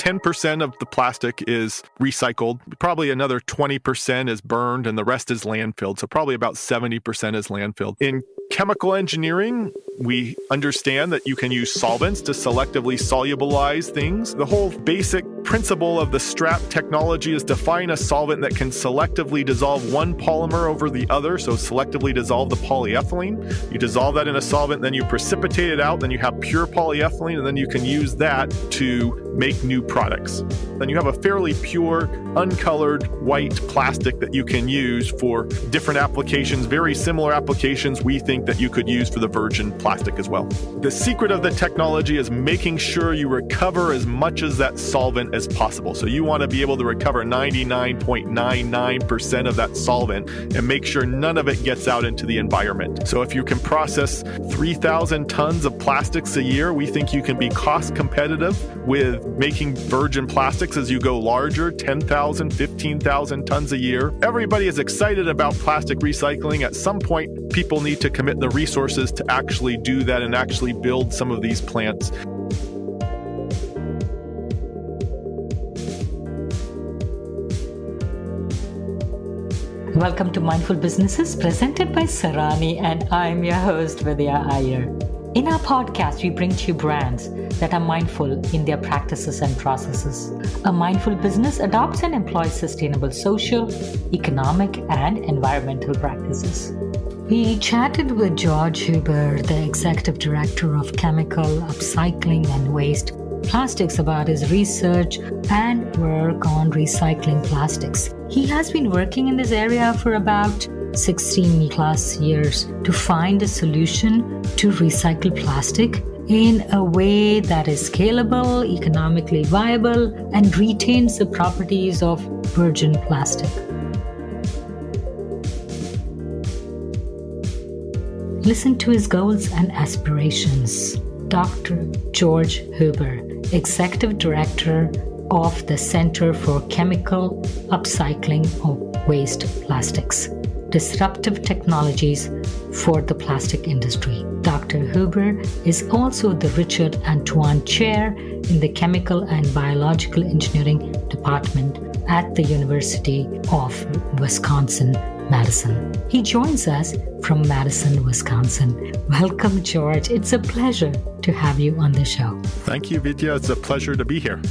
10% of the plastic is recycled. Probably another 20% is burned, and the rest is landfilled. So probably about 70% is landfilled. In chemical engineering, we understand that you can use solvents to selectively solubilize things. The whole basic principle of the strap technology is to find a solvent that can selectively dissolve one polymer over the other, so selectively dissolve the polyethylene. You dissolve that in a solvent, then you precipitate it out, then you have pure polyethylene, and then you can use that to make new products. Then you have a fairly pure, uncolored, white plastic that you can use for different applications, very similar applications we think that you could use for the virgin plastic as well. The secret of the technology is making sure you recover as much as that solvent as possible. So you want to be able to recover 99.99% of that solvent and make sure none of it gets out into the environment. So if you can process 3,000 tons of plastics a year, we think you can be cost competitive with making virgin plastics as you go larger, 10,000, 15,000 tons a year. Everybody is excited about plastic recycling. At some point, people need to commit the resources to actually do that and actually build some of these plants. Welcome to Mindful Businesses, presented by Sarani, and I'm your host, Vidya Iyer. In our podcast, we bring to you brands that are mindful in their practices and processes. A mindful business adopts and employs sustainable social, economic, and environmental practices. We chatted with George Huber, the Executive Director of Chemical, Upcycling, and Waste Plastics, about his research and work on recycling plastics. He has been working in this area for about 16 plus years to find a solution to recycle plastic in a way that is scalable, economically viable, and retains the properties of virgin plastic. Listen to his goals and aspirations. Dr. George Huber, Executive Director of the Center for Chemical Upcycling of Waste Plastics, Disruptive Technologies for the Plastic Industry. Dr. Huber is also the Richard Antoine Chair in the Chemical and Biological Engineering Department at the University of Wisconsin Madison. He joins us from Madison, Wisconsin. Welcome, George. It's a pleasure to have you on the show. Thank you, Vidya. It's a pleasure to be here.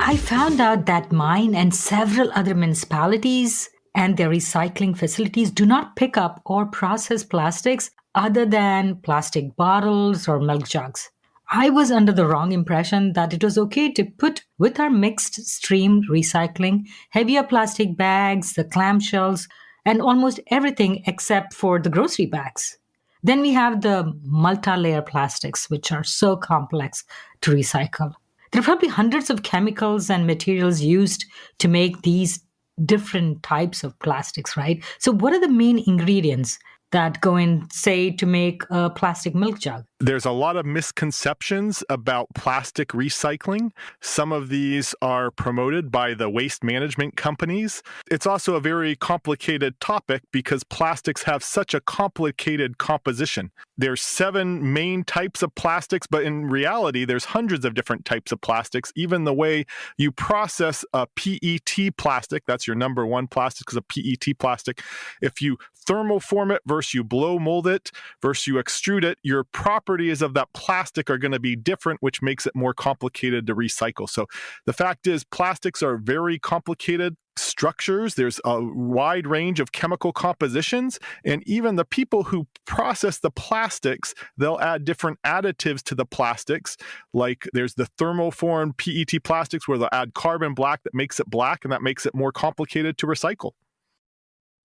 I found out that mine and several other municipalities and their recycling facilities do not pick up or process plastics other than plastic bottles or milk jugs. I was under the wrong impression that it was okay to put with our mixed stream recycling heavier plastic bags, the clamshells, and almost everything except for the grocery bags. Then we have the multi-layer plastics, which are so complex to recycle. There are probably hundreds of chemicals and materials used to make these different types of plastics, right? So what are the main ingredients that go in, say, to make a plastic milk jug? There's a lot of misconceptions about plastic recycling. Some of these are promoted by the waste management companies. It's also a very complicated topic because plastics have such a complicated composition. There's 7 main types of plastics, but in reality, there's hundreds of different types of plastics. Even the way you process a PET plastic, that's your number one plastic, is a PET plastic. If you thermoform it versus you blow mold it versus you extrude it, your properties of that plastic are going to be different, which makes it more complicated to recycle. So the fact is, plastics are very complicated structures. There's a wide range of chemical compositions, and even the people who process the plastics, they'll add different additives to the plastics. Like there's the thermoformed PET plastics where they'll add carbon black that makes it black, and that makes it more complicated to recycle.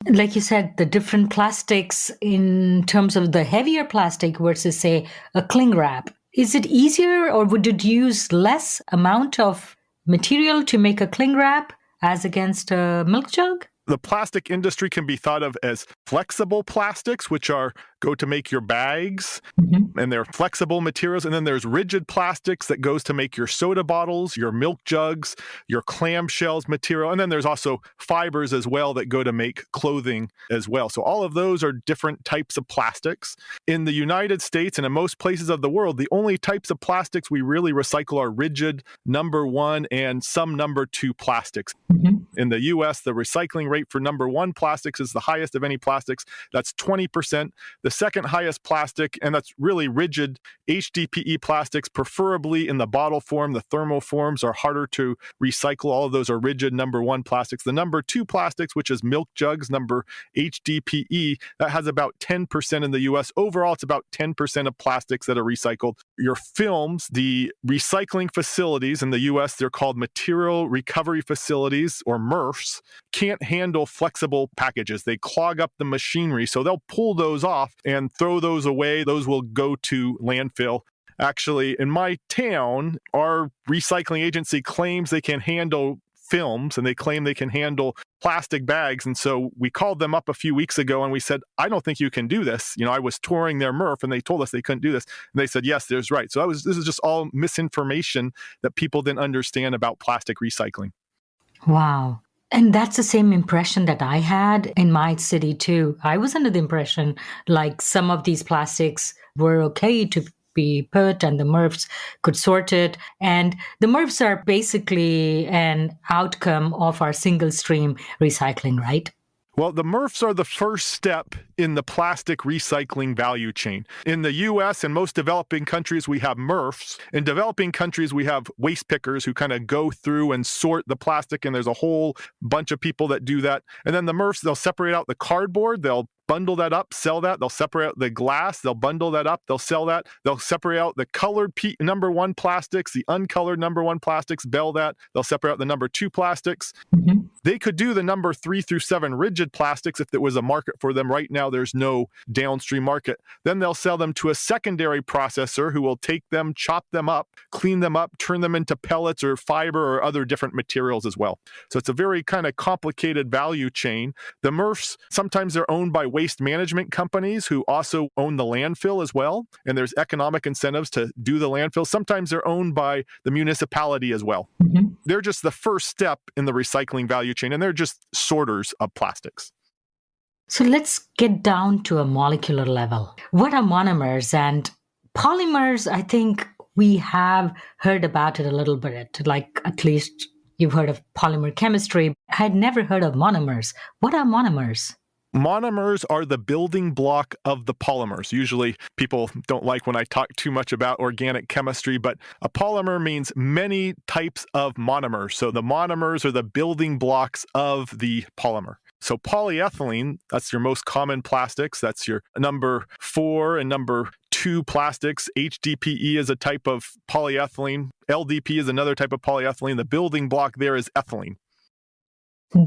Like you said, the different plastics in terms of the heavier plastic versus, say, a cling wrap. Is it easier, or would it use less amount of material to make a cling wrap as against a milk jug? The plastic industry can be thought of as flexible plastics, which are go to make your bags, Mm-hmm. and they're flexible materials. And then there's rigid plastics that goes to make your soda bottles, your milk jugs, your clamshells material. And then there's also fibers as well that go to make clothing as well. So all of those are different types of plastics. In the United States and in most places of the world, the only types of plastics we really recycle are rigid number 1 and some number 2 plastics. Mm-hmm. In the US, the recycling rate for number 1 plastics is the highest of any plastics. That's 20%. The second highest plastic, and that's really rigid HDPE plastics, preferably in the bottle form. The thermal forms are harder to recycle. All of those are rigid number 1 plastics. The number 2 plastics, which is milk jugs, number HDPE, that has about 10% in the US. Overall, it's about 10% of plastics that are recycled. Your films, the recycling facilities in the US, they're called material recovery facilities, or MRFs, can't handle flexible packages. They clog up the machinery, so they'll pull those off and throw those away. Those will go to landfill. Actually, in my town, our recycling agency claims they can handle films, and they claim they can handle plastic bags. And so we called them up a few weeks ago and we said, I don't think you can do this. I was touring their MRF and they told us they couldn't do this. And they said, yes, there's right. So this is just all misinformation that people didn't understand about plastic recycling. Wow. And that's the same impression that I had in my city too. I was under the impression like some of these plastics were okay to be put and the MRFs could sort it. And the MRFs are basically an outcome of our single stream recycling, right? Well, the MRFs are the first step in the plastic recycling value chain. In the US and most developing countries, we have MRFs. In developing countries, we have waste pickers who kind of go through and sort the plastic, and there's a whole bunch of people that do that. And then the MRFs, they'll separate out the cardboard, they'll bundle that up, sell that. They'll separate out the glass. They'll bundle that up. They'll sell that. They'll separate out the colored number 1 plastics, the uncolored number 1 plastics, bell that. They'll separate out the number 2 plastics. Mm-hmm. They could do the number 3 through 7 rigid plastics if there was a market for them. Right now, there's no downstream market. Then they'll sell them to a secondary processor who will take them, chop them up, clean them up, turn them into pellets or fiber or other different materials as well. So it's a very kind of complicated value chain. The MRFs, sometimes they're owned by waste management companies who also own the landfill as well. And there's economic incentives to do the landfill. Sometimes they're owned by the municipality as well. Mm-hmm. They're just the first step in the recycling value chain, and they're just sorters of plastics. So let's get down to a molecular level. What are monomers and polymers? I think we have heard about it a little bit, like at least you've heard of polymer chemistry. I had never heard of monomers. What are monomers? Monomers are the building block of the polymers. Usually people don't like when I talk too much about organic chemistry, but a polymer means many types of monomers. So the monomers are the building blocks of the polymer. So polyethylene, that's your most common plastics. That's your number 4 and number 2 plastics. HDPE is a type of polyethylene. LDP is another type of polyethylene. The building block there is ethylene.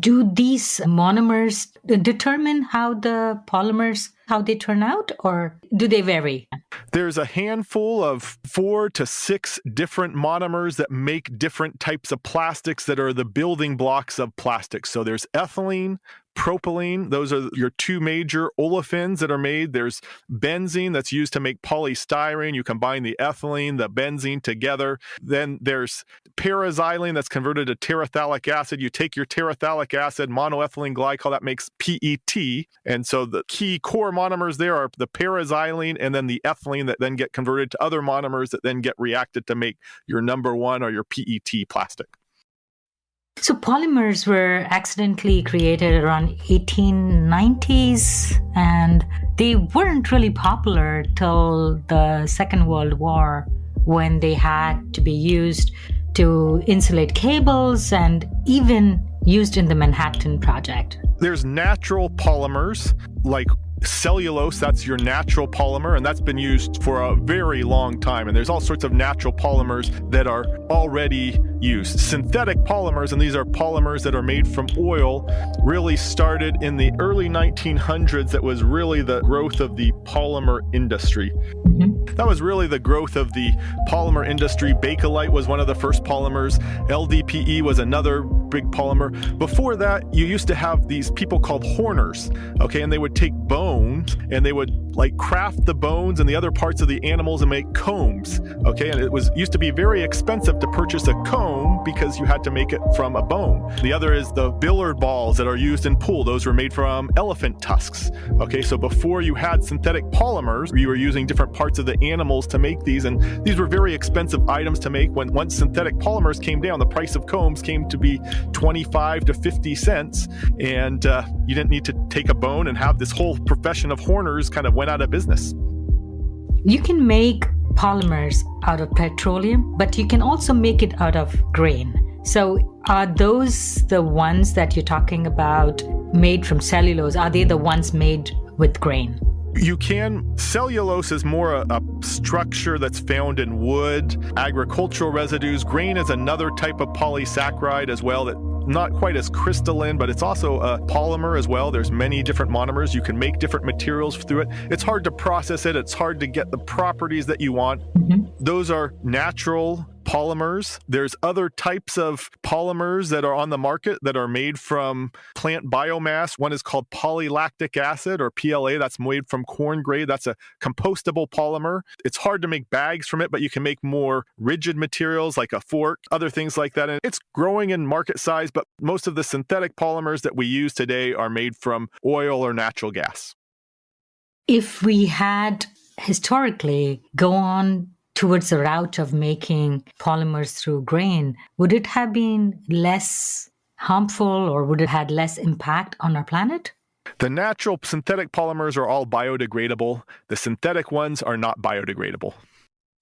Do these monomers determine how the polymers, how they turn out, or do they vary? There's a handful of 4 to 6 different monomers that make different types of plastics that are the building blocks of plastics. So there's ethylene, propylene. Those are your 2 major olefins that are made. There's benzene that's used to make polystyrene. You combine the ethylene, the benzene together. Then there's paraxylene that's converted to terephthalic acid. You take your terephthalic acid, monoethylene glycol, that makes PET. And so the key core monomers there are the paraxylene and then the ethylene that then get converted to other monomers that then get reacted to make your number 1 or your PET plastic. So polymers were accidentally created around 1890s, and they weren't really popular till the Second World War, when they had to be used to insulate cables and even used in the Manhattan Project. There's natural polymers like cellulose, that's your natural polymer, and that's been used for a very long time. And there's all sorts of natural polymers that are already used. Synthetic polymers, and these are polymers that are made from oil, really started in the early 1900s. That was really the growth of the polymer industry. That was really the growth of the polymer industry. Bakelite was one of the first polymers. LDPE was another big polymer. Before that, you used to have these people called horners, okay, and they would take bones, and they would like craft the bones and the other parts of the animals and make combs. Okay, and it used to be very expensive to purchase a comb because you had to make it from a bone. The other is the billiard balls that are used in pool. Those were made from elephant tusks. Okay, so before you had synthetic polymers, you were using different parts of the animals to make these, and these were very expensive items to make. Once synthetic polymers came down, the price of combs came to be 25 to 50 cents, and you didn't need to take a bone and have this whole profession of horners kind of went out of business. You can make polymers out of petroleum, but you can also make it out of grain. So are those the ones that you're talking about made from cellulose? Are they the ones made with grain? You can. Cellulose is more a structure that's found in wood, agricultural residues. Grain is another type of polysaccharide as well that not quite as crystalline, but it's also a polymer as well. There's many different monomers. You can make different materials through it. It's hard to process it. It's hard to get the properties that you want. Those are natural polymers. There's other types of polymers that are on the market that are made from plant biomass. One is called polylactic acid, or PLA. That's made from corn grade. That's a compostable polymer. It's hard to make bags from it, but you can make more rigid materials like a fork, other things like that. And it's growing in market size, but most of the synthetic polymers that we use today are made from oil or natural gas. If we had historically gone towards the route of making polymers through grain, would it have been less harmful, or would it have had less impact on our planet? The natural synthetic polymers are all biodegradable. The synthetic ones are not biodegradable.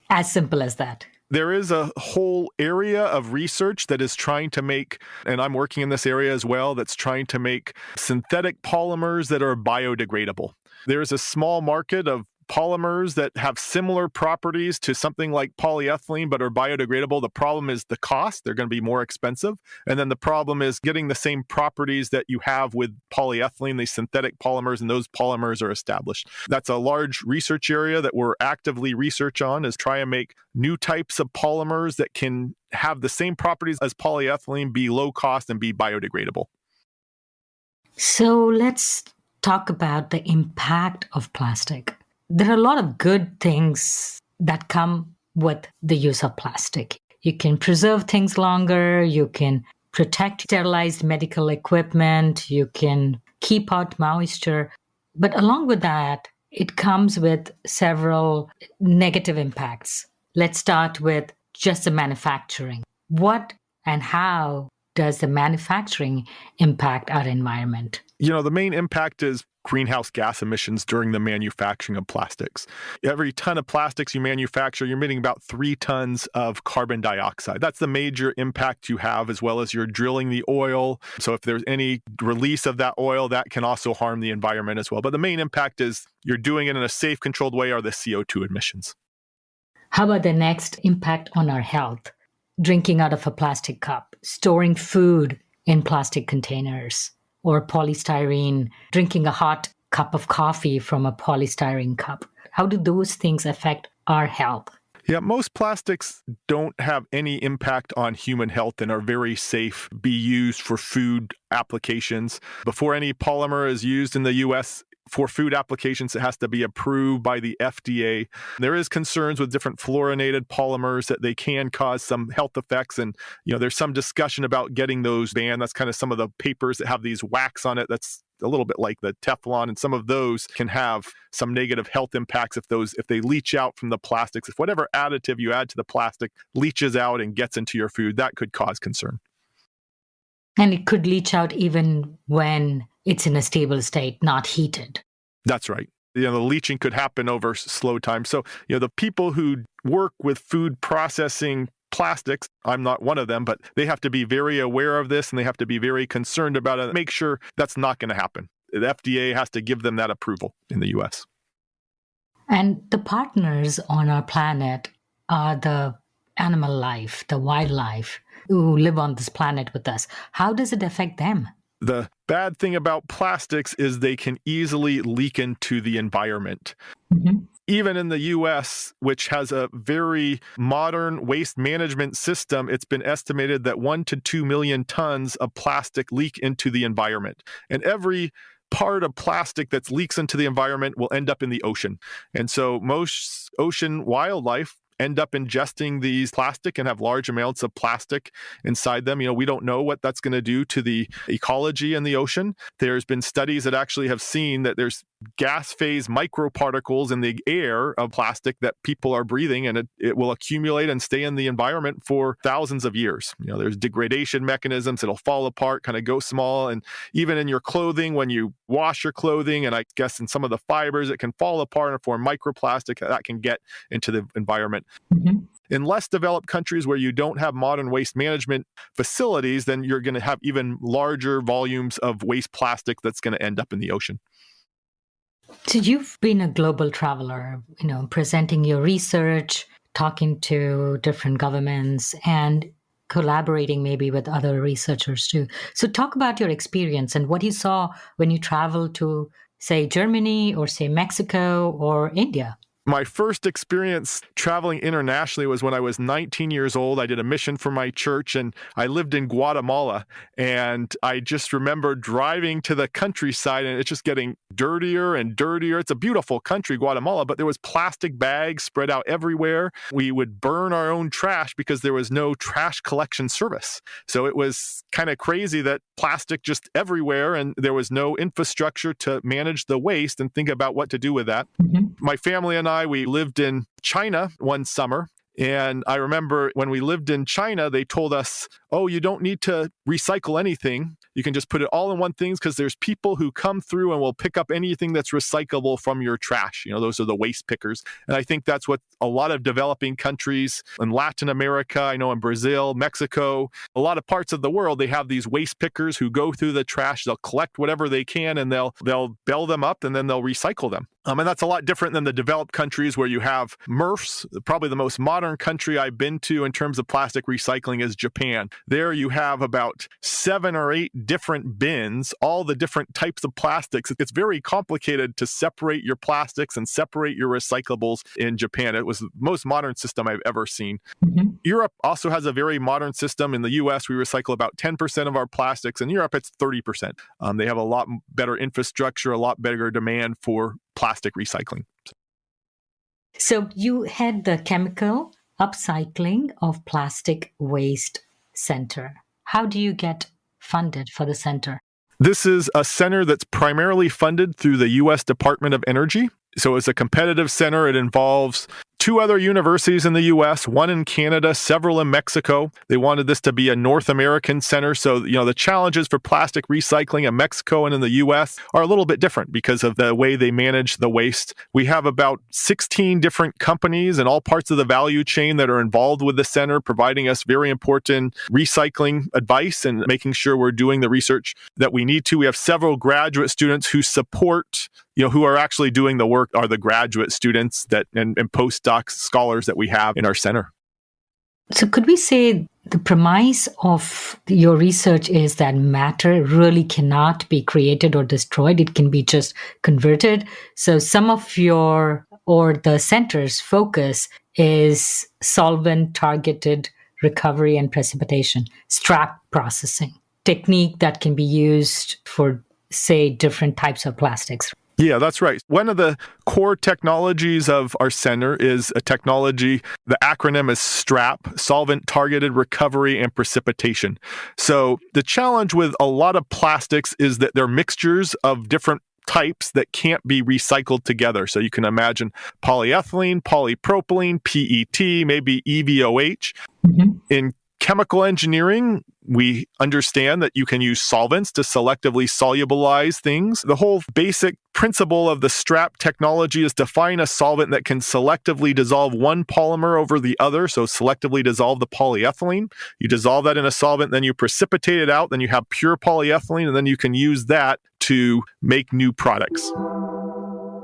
As simple as that. There is a whole area of research that is trying to make, and I'm working in this area as well, that's trying to make synthetic polymers that are biodegradable. There's a small market of polymers that have similar properties to something like polyethylene but are biodegradable. The problem is the cost. They're going to be more expensive. And then the problem is getting the same properties that you have with polyethylene, these synthetic polymers, and those polymers are established. That's a large research area that we're actively research on, is try and make new types of polymers that can have the same properties as polyethylene, be low cost, and be biodegradable. So let's talk about the impact of plastic. There are a lot of good things that come with the use of plastic. You can preserve things longer, you can protect sterilized medical equipment, you can keep out moisture. But along with that, it comes with several negative impacts. Let's start with just the manufacturing. What and how does the manufacturing impact our environment? The main impact is greenhouse gas emissions during the manufacturing of plastics. Every ton of plastics you manufacture, you're emitting about 3 tons of carbon dioxide. That's the major impact you have, as well as you're drilling the oil. So if there's any release of that oil, that can also harm the environment as well. But the main impact is you're doing it in a safe, controlled way, are the CO2 emissions. How about the next impact on our health? Drinking out of a plastic cup, storing food in plastic containers, or polystyrene, drinking a hot cup of coffee from a polystyrene cup. How do those things affect our health? Yeah, most plastics don't have any impact on human health and are very safe, be used for food applications. Before any polymer is used in the U.S., for food applications, it has to be approved by the FDA. There is concerns with different fluorinated polymers that they can cause some health effects. And, there's some discussion about getting those banned. That's kind of some of the papers that have these wax on it. That's a little bit like the Teflon. And some of those can have some negative health impacts if they leach out from the plastics. If whatever additive you add to the plastic leaches out and gets into your food, that could cause concern. And it could leach out even when it's in a stable state, not heated. That's right. The leaching could happen over slow time. So, the people who work with food processing plastics, I'm not one of them, but they have to be very aware of this and they have to be very concerned about it. Make sure that's not going to happen. The FDA has to give them that approval in the US. And the partners on our planet are the animal life, the wildlife who live on this planet with us. How does it affect them? The bad thing about plastics is they can easily leak into the environment. Mm-hmm. Even in the US, which has a very modern waste management system, it's been estimated that 1 to 2 million tons of plastic leak into the environment. And every part of plastic that leaks into the environment will end up in the ocean. And so most ocean wildlife end up ingesting these plastic and have large amounts of plastic inside them. We don't know what that's going to do to the ecology in the ocean. There's been studies that actually have seen that there's gas phase microparticles in the air of plastic that people are breathing, and it will accumulate and stay in the environment for thousands of years. There's degradation mechanisms. It'll fall apart, kind of go small. And even in your clothing, when you wash your clothing, and I guess in some of the fibers, it can fall apart and form microplastic that can get into the environment. Mm-hmm. In less developed countries where you don't have modern waste management facilities, then you're going to have even larger volumes of waste plastic that's going to end up in the ocean. So you've been a global traveler, presenting your research, talking to different governments, and collaborating maybe with other researchers too. So talk about your experience and what you saw when you traveled to, say, Germany or, say, Mexico or India. My first experience traveling internationally was when I was 19 years old. I did a mission for my church, and I lived in Guatemala. And I just remember driving to the countryside, and it's just getting dirtier and dirtier. It's a beautiful country, Guatemala, but there was plastic bags spread out everywhere. We would burn our own trash because there was no trash collection service. So it was kind of crazy that plastic just everywhere, and there was no infrastructure to manage the waste and think about what to do with that. Mm-hmm. My family and we lived in China one summer. And I remember when we lived in China, they told us, oh, you don't need to recycle anything. You can just put it all in one thing because there's people who come through and will pick up anything that's recyclable from your trash. Those are the waste pickers. And I think that's what a lot of developing countries in Latin America, I know in Brazil, Mexico, a lot of parts of the world, they have these waste pickers who go through the trash. They'll collect whatever they can and they'll bale them up and then they'll recycle them. And that's a lot different than the developed countries where you have MRFs. Probably the most modern country I've been to in terms of plastic recycling is Japan. There you have about 7 or 8 different bins, all the different types of plastics. It's very complicated to separate your plastics and separate your recyclables in Japan. It was the most modern system I've ever seen. Mm-hmm. Europe also has a very modern system. In the US, we recycle about 10% of our plastics. In Europe, it's 30%. They have a lot better infrastructure, a lot better demand for plastic recycling. So you had the Chemical Upcycling of Plastic Waste Center. How do you get funded for the center? This is a center that's primarily funded through the U.S. Department of Energy. So it's a competitive center. It involves 2 other universities in the U.S., 1 in Canada, several in Mexico. They wanted this to be a North American center. So, the challenges for plastic recycling in Mexico and in the U.S. are a little bit different because of the way they manage the waste. We have about 16 different companies in all parts of the value chain that are involved with the center, providing us very important recycling advice and making sure we're doing the research that we need to. We have several graduate students who support, who are actually doing the work are the graduate students and postdocs, scholars that we have in our center. So could we say the premise of your research is that matter really cannot be created or destroyed? It can be just converted. So some of the center's focus is solvent-targeted recovery and precipitation, strap processing, technique that can be used for, say, different types of plastics. Yeah, that's right. One of the core technologies of our center is a technology, the acronym is STRAP, solvent-targeted recovery and precipitation. So the challenge with a lot of plastics is that they're mixtures of different types that can't be recycled together. So you can imagine polyethylene, polypropylene, PET, maybe EVOH. Mm-hmm. In chemical engineering, we understand that you can use solvents to selectively solubilize things. The whole basic principle of the STRAP technology is to find a solvent that can selectively dissolve one polymer over the other, so selectively dissolve the polyethylene. You dissolve that in a solvent, then you precipitate it out, then you have pure polyethylene, and then you can use that to make new products.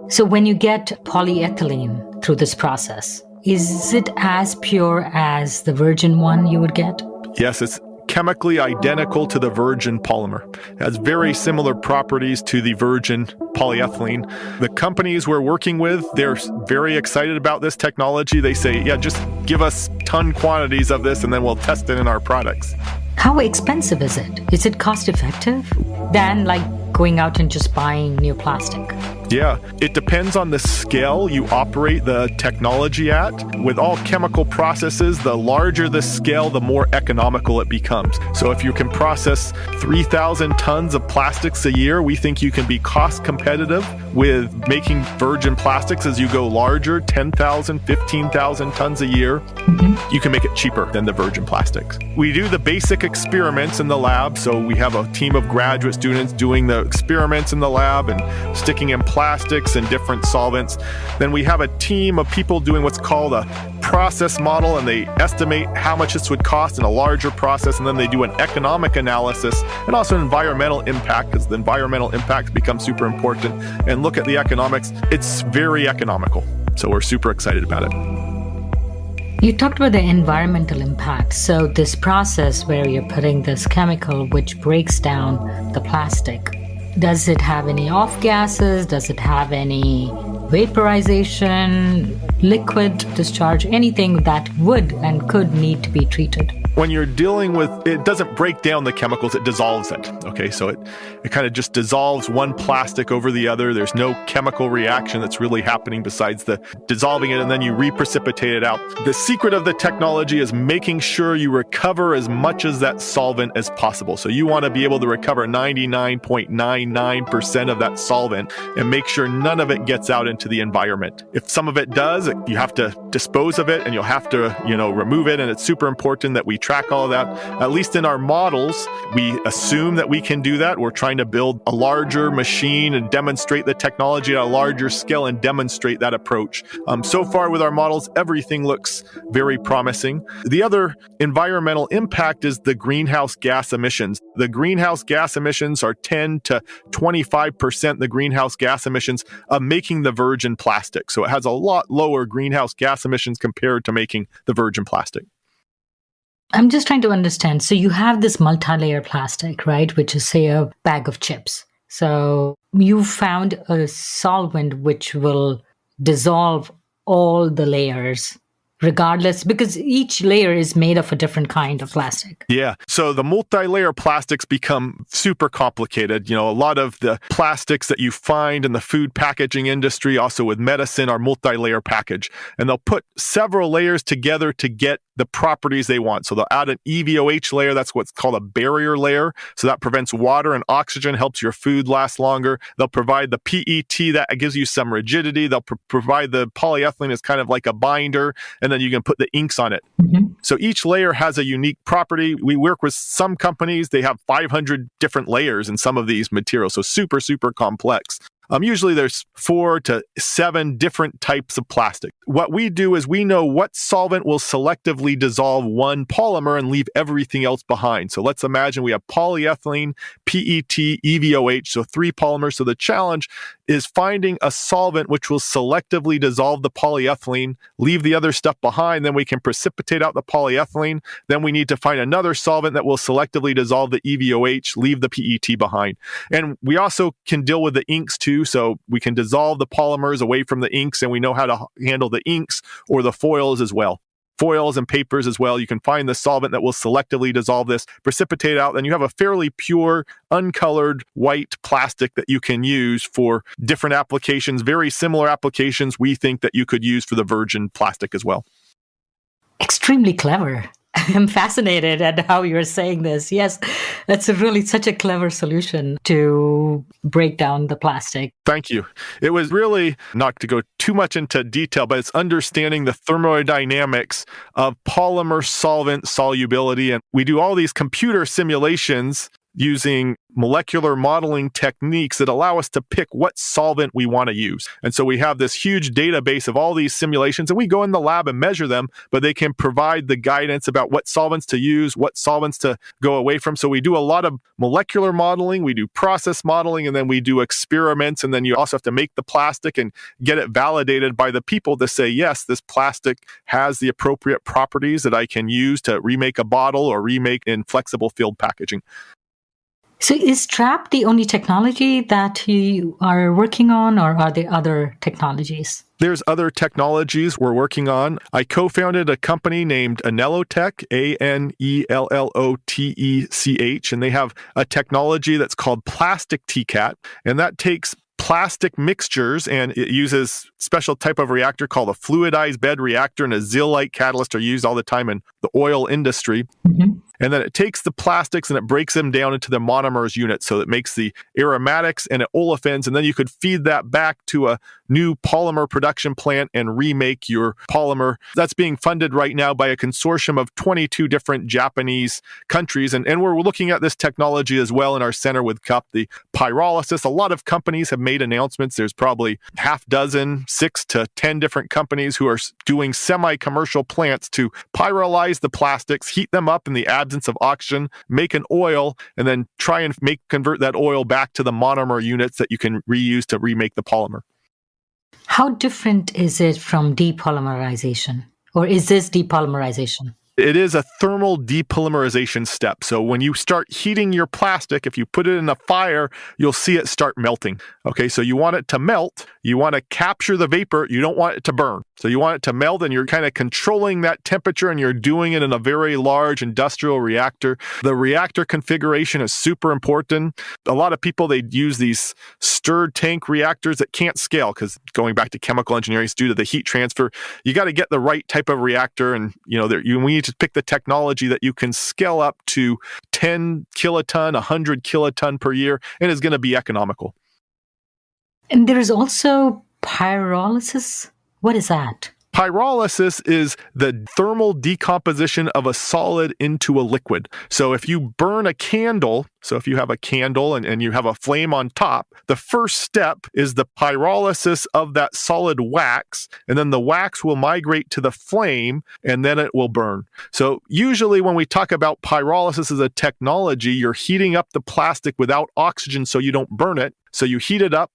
So when you get polyethylene through this process, is it as pure as the virgin one you would get? Yes, it's chemically identical to the virgin polymer. It has very similar properties to the virgin polyethylene. The companies we're working with, they're very excited about this technology. They say, yeah, just give us ton quantities of this and then we'll test it in our products. How expensive is it? Is it cost effective than going out and just buying new plastic? Yeah, it depends on the scale you operate the technology at. With all chemical processes, the larger the scale, the more economical it becomes. So if you can process 3,000 tons of plastics a year, we think you can be cost competitive with making virgin plastics. As you go larger, 10,000, 15,000 tons a year, you can make it cheaper than the virgin plastics. We do the basic experiments in the lab. So we have a team of graduate students doing the experiments in the lab and sticking in plastics and different solvents. Then we have a team of people doing what's called a process model, and they estimate how much this would cost in a larger process, and then they do an economic analysis and also an environmental impact, because the environmental impact becomes super important, and look at the economics. It's very economical, so we're super excited about it. You talked about the environmental impact. So this process where you're putting this chemical which breaks down the plastic, does it have any off gases? Does it have any vaporization, liquid discharge, anything that would and could need to be treated? When you're dealing with, it doesn't break down the chemicals, it dissolves it. Okay, so it kind of just dissolves one plastic over the other. There's no chemical reaction that's really happening besides the dissolving it, and then you reprecipitate it out. The secret of the technology is making sure you recover as much as that solvent as possible. So you want to be able to recover 99.99% of that solvent and make sure none of it gets out into the environment. If some of it does, you have to dispose of it, and you'll have to, remove it, and it's super important that we track all of that. At least in our models, we assume that we can do that. We're trying to build a larger machine and demonstrate the technology at a larger scale and demonstrate that approach. So far with our models, everything looks very promising. The other environmental impact is the greenhouse gas emissions. The greenhouse gas emissions are 10 to 25% the greenhouse gas emissions of making the virgin plastic. So it has a lot lower greenhouse gas emissions compared to making the virgin plastic. I'm just trying to understand. So you have this multi-layer plastic, right? Which is, say, a bag of chips. So you found a solvent which will dissolve all the layers regardless, because each layer is made of a different kind of plastic. Yeah. So the multi-layer plastics become super complicated. A lot of the plastics that you find in the food packaging industry, also with medicine, are multi-layer package. And they'll put several layers together to get the properties they want. So they'll add an EVOH layer. That's what's called a barrier layer. So that prevents water and oxygen, helps your food last longer. They'll provide the PET that gives you some rigidity. They'll provide the polyethylene as kind of like a binder, and then you can put the inks on it. So each layer has a unique property. We work with some companies, they have 500 different layers in some of these materials. So super, super complex. Usually there's 4 to 7 different types of plastic. What we do is we know what solvent will selectively dissolve one polymer and leave everything else behind. So let's imagine we have polyethylene, PET, EVOH, so 3 polymers. So the challenge is finding a solvent which will selectively dissolve the polyethylene, leave the other stuff behind, then we can precipitate out the polyethylene. Then we need to find another solvent that will selectively dissolve the EVOH, leave the PET behind. And we also can deal with the inks too. So we can dissolve the polymers away from the inks, and we know how to handle the inks or the foils as well. Foils and papers as well. You can find the solvent that will selectively dissolve this, precipitate out, and you have a fairly pure, uncolored white plastic that you can use for different applications, very similar applications we think that you could use for the virgin plastic as well. Extremely clever. I'm fascinated at how you're saying this. Yes, that's really such a clever solution to break down the plastic. Thank you. It was really, not to go too much into detail, but it's understanding the thermodynamics of polymer solvent solubility. And we do all these computer simulations using molecular modeling techniques that allow us to pick what solvent we want to use. And so we have this huge database of all these simulations, and we go in the lab and measure them, but they can provide the guidance about what solvents to use, what solvents to go away from. So we do a lot of molecular modeling, we do process modeling, and then we do experiments. And then you also have to make the plastic and get it validated by the people to say, yes, this plastic has the appropriate properties that I can use to remake a bottle or remake in flexible filled packaging. So is trap the only technology that you are working on, or are there other technologies? There's other technologies we're working on. I co-founded a company named Anellotech, Anellotech, and they have a technology that's called plastic TCAT, and that takes plastic mixtures, and it uses special type of reactor called a fluidized bed reactor, and a zeolite catalyst are used all the time in the oil industry. Mm-hmm. And then it takes the plastics and it breaks them down into the monomers unit. So it makes the aromatics and olefins. And then you could feed that back to a new polymer production plant and remake your polymer. That's being funded right now by a consortium of 22 different Japanese countries. And we're looking at this technology as well in our center with CUWP, the pyrolysis. A lot of companies have made announcements. There's probably 6 to 10 different companies who are doing semi-commercial plants to pyrolyze the plastics, heat them up in the absence of oxygen, make an oil, and then try and convert that oil back to the monomer units that you can reuse to remake the polymer. How different is it from depolymerization? Or is this depolymerization? It is a thermal depolymerization step. So when you start heating your plastic, if you put it in a fire, you'll see it start melting. Okay, so you want it to melt. You want to capture the vapor. You don't want it to burn. So you want it to melt, and you're kind of controlling that temperature, and you're doing it in a very large industrial reactor. The reactor configuration is super important. A lot of people, they use these stirred tank reactors that can't scale because going back to chemical engineering, it's due to the heat transfer. You got to get the right type of reactor, and we need to pick the technology that you can scale up to 10 kiloton, 100 kiloton per year, and is going to be economical. And there is also pyrolysis. What is that? Pyrolysis is the thermal decomposition of a solid into a liquid. So if you burn a candle, so if you have a candle and you have a flame on top, the first step is the pyrolysis of that solid wax, and then the wax will migrate to the flame, and then it will burn. So usually when we talk about pyrolysis as a technology, you're heating up the plastic without oxygen so you don't burn it. So you heat it up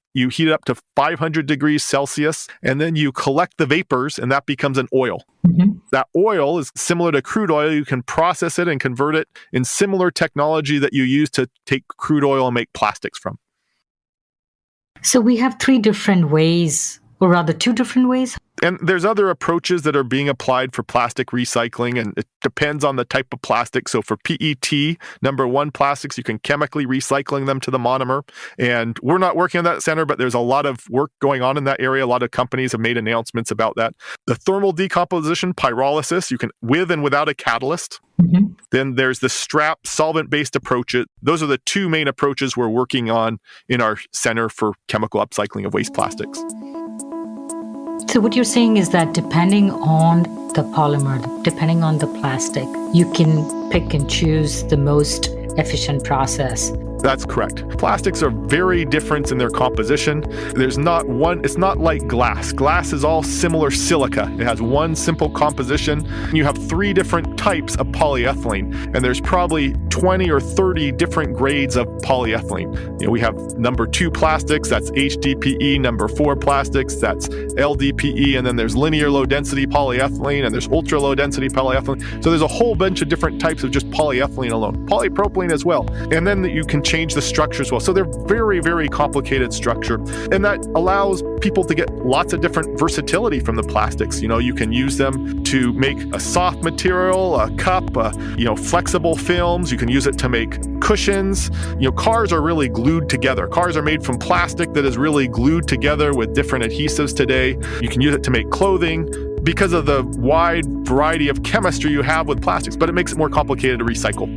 to 500 degrees Celsius, and then you collect the vapors, and that becomes an oil. Mm-hmm. That oil is similar to crude oil. You can process it and convert it in similar technology that you use to take crude oil and make plastics from. So we have 3 different ways, or rather 2 different ways. And there's other approaches that are being applied for plastic recycling, and it depends on the type of plastic. So for PET, number 1 plastics, you can chemically recycling them to the monomer. And we're not working on that center, but there's a lot of work going on in that area. A lot of companies have made announcements about that. The thermal decomposition, pyrolysis, you can with and without a catalyst. Mm-hmm. Then there's the strap solvent-based approach. Those are the 2 main approaches we're working on in our Center for Chemical Upcycling of Waste Plastics. So what you're saying is that depending on the polymer, depending on the plastic, you can pick and choose the most efficient process. That's correct. Plastics are very different in their composition. There's not one, it's not like glass. Glass is all similar silica. It has one simple composition. You have 3 different types of polyethylene, and there's probably 20 or 30 different grades of polyethylene. We have number 2 plastics, that's HDPE, number 4 plastics, that's LDPE, and then there's linear low density polyethylene, and there's ultra low density polyethylene. So there's a whole bunch of different types of just polyethylene alone. Polypropylene as well. And then you can change the structure as well. So they're very, very complicated structure. And that allows people to get lots of different versatility from the plastics. You can use them to make a soft material, a cup, flexible films. You can use it to make cushions. Cars are really glued together. Cars are made from plastic that is really glued together with different adhesives today. You can use it to make clothing because of the wide variety of chemistry you have with plastics, but it makes it more complicated to recycle.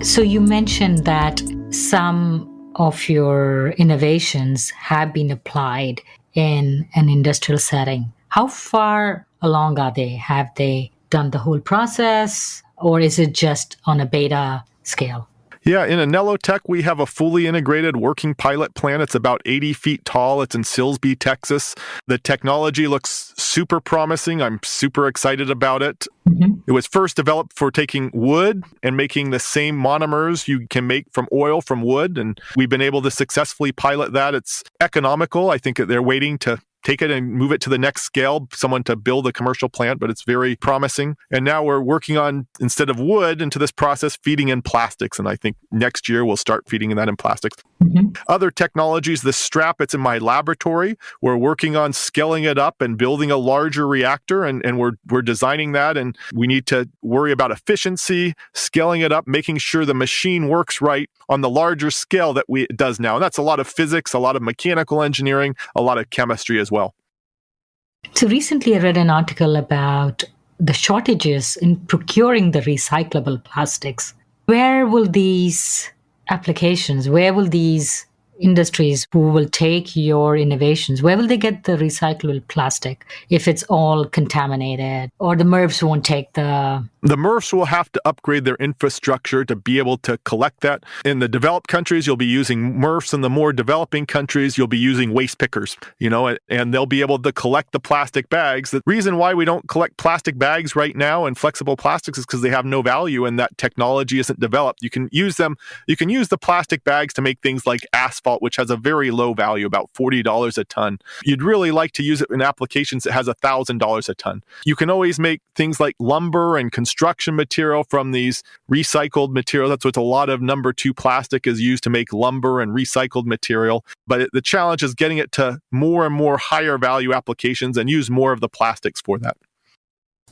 So you mentioned that some of your innovations have been applied in an industrial setting. How far along are they? Have they done the whole process, or is it just on a beta scale? Yeah, in Anellotech, we have a fully integrated working pilot plant. It's about 80 feet tall. It's in Silsbee, Texas. The technology looks super promising. I'm super excited about it. Mm-hmm. It was first developed for taking wood and making the same monomers you can make from oil from wood. And we've been able to successfully pilot that. It's economical. I think they're waiting to take it and move it to the next scale, someone to build a commercial plant, but it's very promising. And now we're working on, instead of wood into this process, feeding in plastics. And I think next year we'll start feeding that in plastics. Other technologies, the strap, it's in my laboratory. We're working on scaling it up and building a larger reactor, and we're designing that. And we need to worry about efficiency, scaling it up, making sure the machine works right on the larger scale that it does now. And that's a lot of physics, a lot of mechanical engineering, a lot of chemistry as well. So recently I read an article about the shortages in procuring the recyclable plastics. Where will these applications, where will these industries who will take your innovations, where will they get the recyclable plastic if it's all contaminated, or the MRFs won't take the MRFs will have to upgrade their infrastructure to be able to collect that. In the developed countries, you'll be using MRFs. In the more developing countries, you'll be using waste pickers, and they'll be able to collect the plastic bags. The reason why we don't collect plastic bags right now and flexible plastics is because they have no value and that technology isn't developed. You can use the plastic bags to make things like asphalt, which has a very low value, about $40 a ton. You'd really like to use it in applications that has $1,000 a ton. You can always make things like lumber and construction material from these recycled material. That's what a lot of number 2 plastic is used to make lumber and recycled material. But the challenge is getting it to more and more higher value applications and use more of the plastics for that.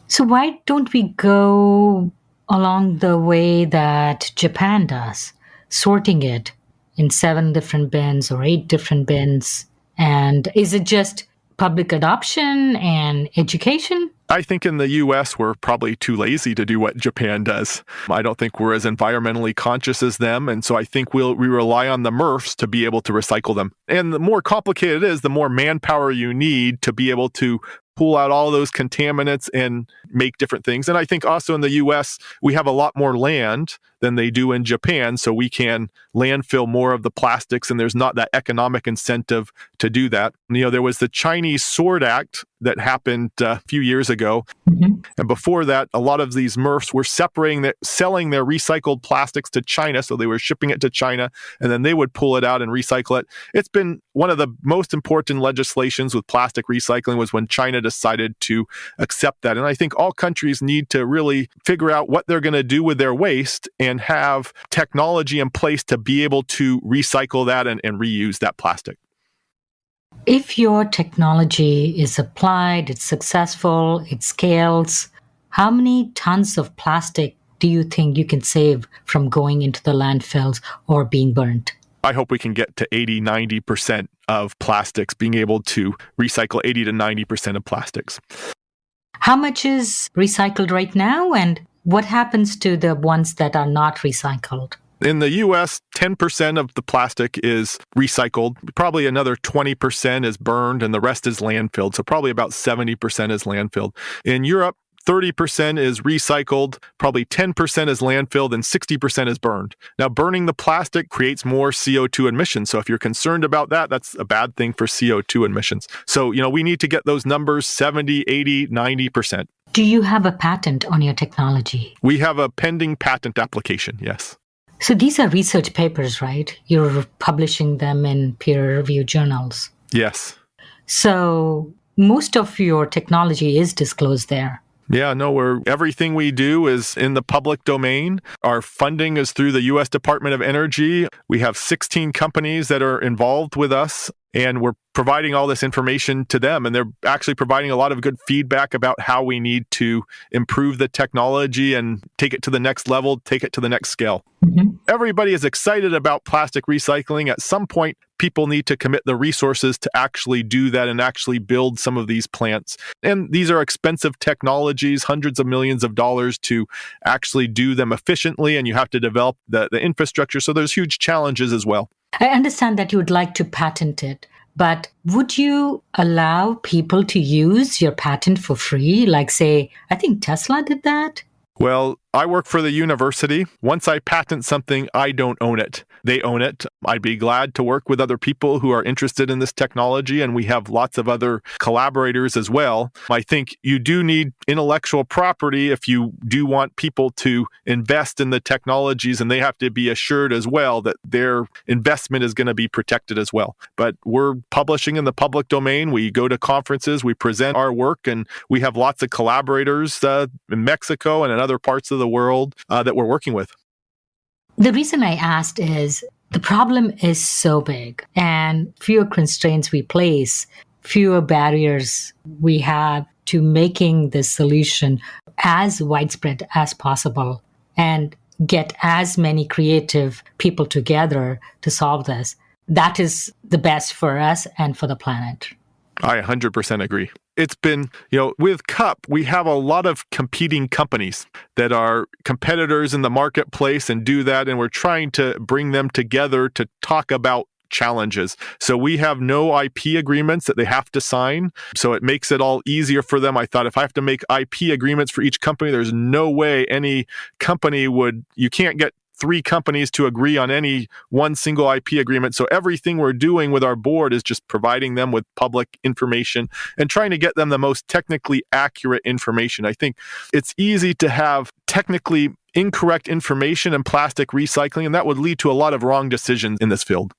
So why don't we go along the way that Japan does, sorting it in 7 different bins or 8 different bins? And is it just public adoption and education? I think in the US, we're probably too lazy to do what Japan does. I don't think we're as environmentally conscious as them. And so I think we rely on the MRFs to be able to recycle them. And the more complicated it is, the more manpower you need to be able to pull out all those contaminants and make different things. And I think also in the US, we have a lot more land than they do in Japan, so we can landfill more of the plastics, and there's not that economic incentive to do that. There was the Chinese Sword Act that happened a few years ago. And before that, a lot of these MRFs were selling their recycled plastics to China, so they were shipping it to China, and then they would pull it out and recycle it. It's been one of the most important legislations with plastic recycling was when China decided to accept that. And I think all countries need to really figure out what they're going to do with their waste and have technology in place to be able to recycle that and reuse that plastic. If your technology is applied, it's successful, it scales, how many tons of plastic do you think you can save from going into the landfills or being burnt? I hope we can get to 80-90% of plastics, being able to recycle 80 to 90% of plastics. How much is recycled right now, and what happens to the ones that are not recycled? In the US, 10% of the plastic is recycled. Probably another 20% is burned, and the rest is landfilled. So probably about 70% is landfilled. In Europe, 30% is recycled, probably 10% is landfilled, and 60% is burned. Now, burning the plastic creates more CO2 emissions. So if you're concerned about that, that's a bad thing for CO2 emissions. So, we need to get those numbers 70, 80, 90%. Do you have a patent on your technology? We have a pending patent application, yes. So these are research papers, right? You're publishing them in peer-reviewed journals. Yes. So most of your technology is disclosed there. Yeah, no, everything we do is in the public domain. Our funding is through the U.S. Department of Energy. We have 16 companies that are involved with us, and we're providing all this information to them. And they're actually providing a lot of good feedback about how we need to improve the technology and take it to the next level, take it to the next scale. Everybody is excited about plastic recycling. At some point, people need to commit the resources to actually do that and actually build some of these plants. And these are expensive technologies, hundreds of millions of dollars to actually do them efficiently, and you have to develop the infrastructure. So there's huge challenges as well. I understand that you would like to patent it, but would you allow people to use your patent for free? Like, say, I think Tesla did that. Well, I work for the university. Once I patent something, I don't own it. They own it. I'd be glad to work with other people who are interested in this technology, and we have lots of other collaborators as well. I think you do need intellectual property if you do want people to invest in the technologies, and they have to be assured as well that their investment is going to be protected as well. But we're publishing in the public domain. We go to conferences, we present our work, and we have lots of collaborators in Mexico and in other parts of the world that we're working with. The reason I asked is the problem is so big, and fewer constraints we place, fewer barriers we have to making the solution as widespread as possible and get as many creative people together to solve this. That is the best for us and for the planet. I 100% agree. It's been, with CUWP, we have a lot of competing companies that are competitors in the marketplace and do that, and we're trying to bring them together to talk about challenges. So we have no IP agreements that they have to sign. So it makes it all easier for them. I thought if I have to make IP agreements for each company, there's no way any company you can't get 3 companies to agree on any one single IP agreement. So everything we're doing with our board is just providing them with public information and trying to get them the most technically accurate information. I think it's easy to have technically incorrect information in plastic recycling, and that would lead to a lot of wrong decisions in this field.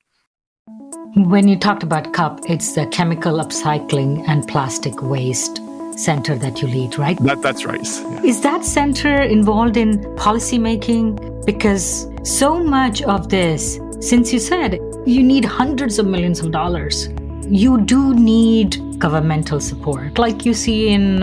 When you talked about CUWP, it's the Chemical Upcycling and Plastic Waste Center that you lead, right? That's right. Yeah. Is that center involved in policy making? Because so much of this, since you said you need hundreds of millions of dollars, you do need governmental support, like you see in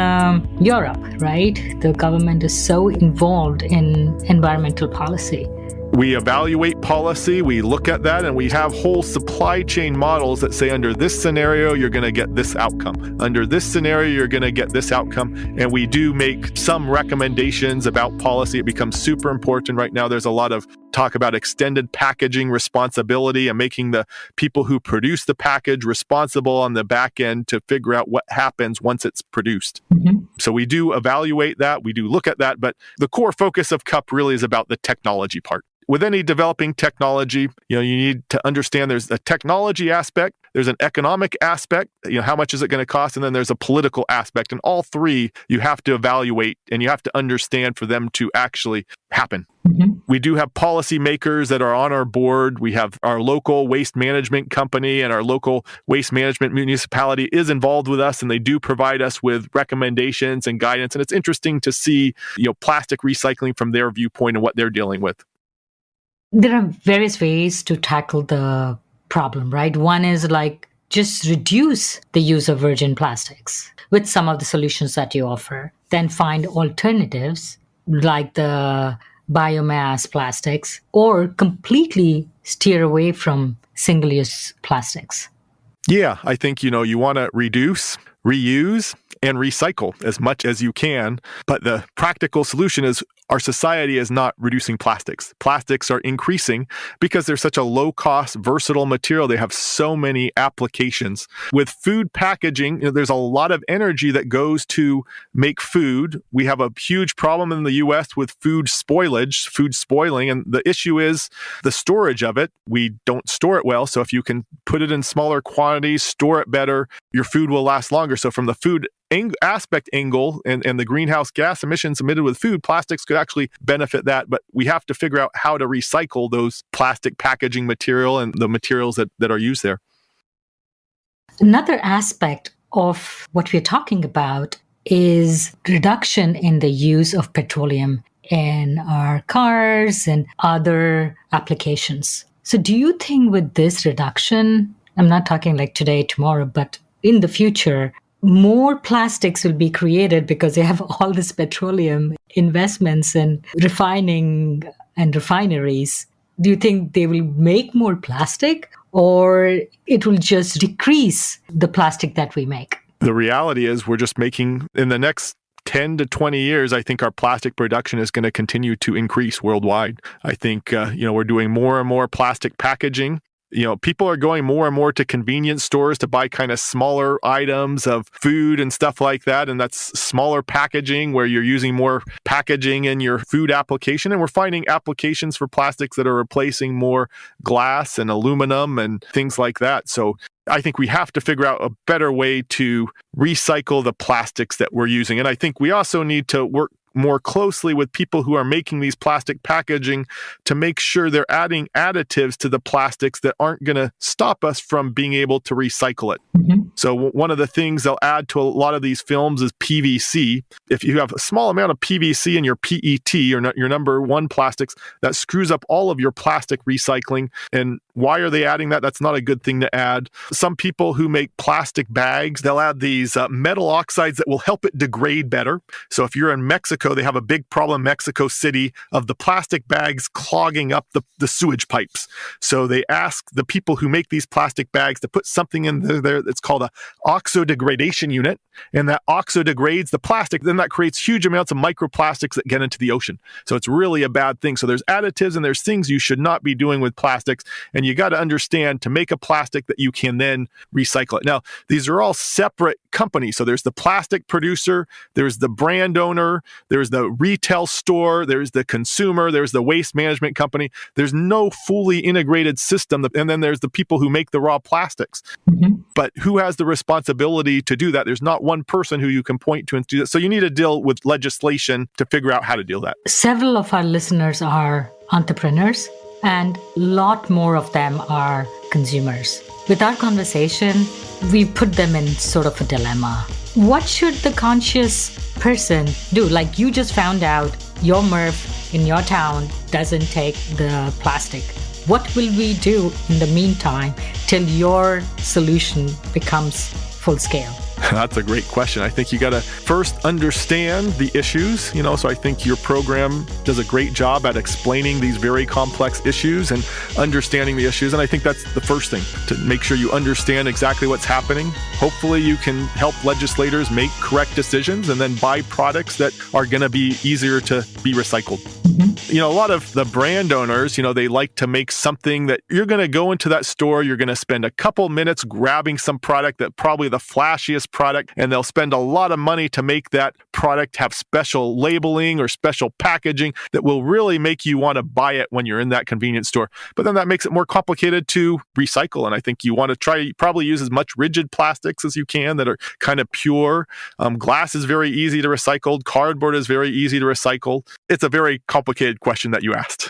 Europe, right? The government is so involved in environmental policy. We evaluate policy, we look at that, and we have whole supply chain models that say under this scenario, you're going to get this outcome. Under this scenario, you're going to get this outcome. And we do make some recommendations about policy. It becomes super important right now. There's a lot of talk about extended packaging responsibility and making the people who produce the package responsible on the back end to figure out what happens once it's produced. Mm-hmm. So we do evaluate that, we do look at that, but the core focus of CUWP really is about the technology part. With any developing technology, you need to understand there's a technology aspect, there's an economic aspect, how much is it going to cost, and then there's a political aspect. And all three you have to evaluate and you have to understand for them to actually happen. Mm-hmm. We do have policymakers that are on our board. We have our local waste management company, and our local waste management municipality is involved with us, and they do provide us with recommendations and guidance. And it's interesting to see, plastic recycling from their viewpoint and what they're dealing with. There are various ways to tackle the problem, right? One is just reduce the use of virgin plastics with some of the solutions that you offer. Then find alternatives like the biomass plastics, or completely steer away from single-use plastics. Yeah, I think, you want to reduce, reuse, and recycle as much as you can. But the practical solution is our society is not reducing plastics. Plastics are increasing because they're such a low-cost, versatile material. They have so many applications. With food packaging, there's a lot of energy that goes to make food. We have a huge problem in the U.S. with food spoilage, food spoiling, and the issue is the storage of it. We don't store it well, so if you can put it in smaller quantities, store it better, your food will last longer. So from the food aspect angle and the greenhouse gas emissions emitted with food, plastics could actually benefit that. But we have to figure out how to recycle those plastic packaging material and the materials that are used there. Another aspect of what we're talking about is reduction in the use of petroleum in our cars and other applications. So do you think with this reduction, I'm not talking like today, tomorrow, but in the future, more plastics will be created because they have all this petroleum investments in refining and refineries? Do you think they will make more plastic, or it will just decrease the plastic that we make? The reality is we're just making, in the next 10 to 20 years, I think our plastic production is going to continue to increase worldwide. I think, we're doing more and more plastic packaging. People are going more and more to convenience stores to buy kind of smaller items of food and stuff like that. And that's smaller packaging where you're using more packaging in your food application. And we're finding applications for plastics that are replacing more glass and aluminum and things like that. So I think we have to figure out a better way to recycle the plastics that we're using. And I think we also need to work more closely with people who are making these plastic packaging to make sure they're adding additives to the plastics that aren't going to stop us from being able to recycle it. Mm-hmm. So one of the things they'll add to a lot of these films is PVC. If you have a small amount of PVC in your PET or your number one plastics, that screws up all of your plastic recycling. And why are they adding that? That's not a good thing to add. Some people who make plastic bags, they'll add these metal oxides that will help it degrade better. So if you're in Mexico, they have a big problem in Mexico City of the plastic bags clogging up the sewage pipes. So they ask the people who make these plastic bags to put something in there that's called a oxo-degradation unit, and that oxo-degrades the plastic. Then that creates huge amounts of microplastics that get into the ocean. So it's really a bad thing. So there's additives and there's things you should not be doing with plastics, and you got to understand to make a plastic that you can then recycle it. Now, these are all separate companies. So there's the plastic producer, there's the brand owner, there's the retail store, there's the consumer, there's the waste management company. There's no fully integrated system. And then there's the people who make the raw plastics. Mm-hmm. But who has the responsibility to do that? There's not one person who you can point to and do that. So you need to deal with legislation to figure out how to deal with that. Several of our listeners are entrepreneurs, and a lot more of them are consumers. With our conversation, we put them in sort of a dilemma. What should the conscious person do? Like, you just found out your MRF in your town doesn't take the plastic. What will we do in the meantime till your solution becomes full scale? That's a great question. I think you got to first understand the issues, so I think your program does a great job at explaining these very complex issues and understanding the issues. And I think that's the first thing, to make sure you understand exactly what's happening. Hopefully you can help legislators make correct decisions and then buy products that are going to be easier to be recycled. Mm-hmm. A lot of the brand owners, they like to make something that you're going to go into that store, you're going to spend a couple minutes grabbing some product that probably the flashiest product, and they'll spend a lot of money to make that product have special labeling or special packaging that will really make you want to buy it when you're in that convenience store. But then that makes it more complicated to recycle. And I think you want to probably use as much rigid plastics as you can that are kind of pure. Glass is very easy to recycle. Cardboard is very easy to recycle. It's a very complicated question that you asked.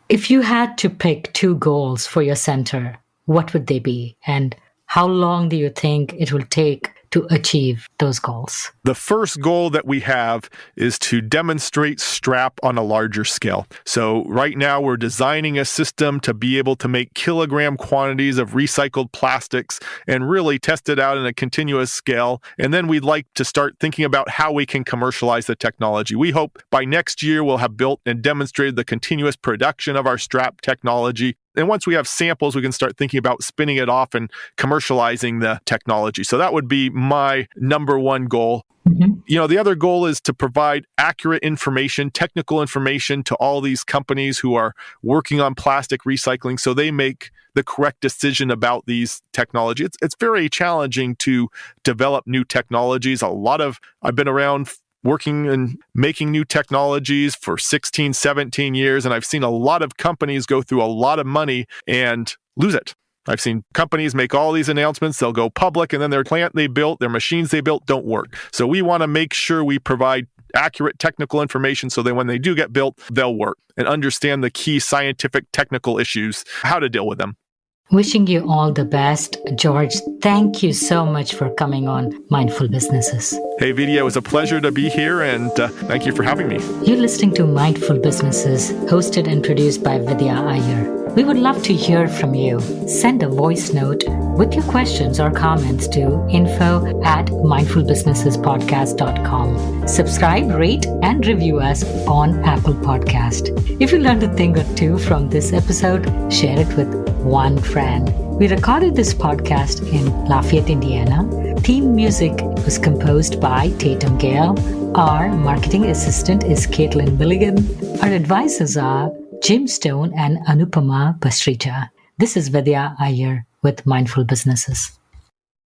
If you had to pick 2 goals for your center, what would they be? And how long do you think it will take to achieve those goals? The first goal that we have is to demonstrate STRAP on a larger scale. So right now we're designing a system to be able to make kilogram quantities of recycled plastics and really test it out in a continuous scale. And then we'd like to start thinking about how we can commercialize the technology. We hope by next year we'll have built and demonstrated the continuous production of our STRAP technology. And once we have samples, we can start thinking about spinning it off and commercializing the technology. So that would be my number one goal. Mm-hmm. The other goal is to provide accurate information, technical information to all these companies who are working on plastic recycling so they make the correct decision about these technologies. It's very challenging to develop new technologies. I've been around working and making new technologies for 16, 17 years, and I've seen a lot of companies go through a lot of money and lose it. I've seen companies make all these announcements, they'll go public, and then their plant they built, their machines they built don't work. So we want to make sure we provide accurate technical information so that when they do get built, they'll work and understand the key scientific technical issues, how to deal with them. Wishing you all the best. George, thank you so much for coming on Mindful Businesses. Hey, Vidya, it was a pleasure to be here, and thank you for having me. You're listening to Mindful Businesses, hosted and produced by Vidya Iyer. We would love to hear from you. Send a voice note with your questions or comments to info@mindfulbusinessespodcast.com. Subscribe, rate, and review us on Apple Podcast. If you learned a thing or two from this episode, share it with one friend. We recorded this podcast in Lafayette, Indiana. Theme music was composed by Tatum Gale. Our marketing assistant is Caitlin Milligan. Our advisors are Jim Stone and Anupama Bastrija. This is Vidya Iyer with Mindful Businesses.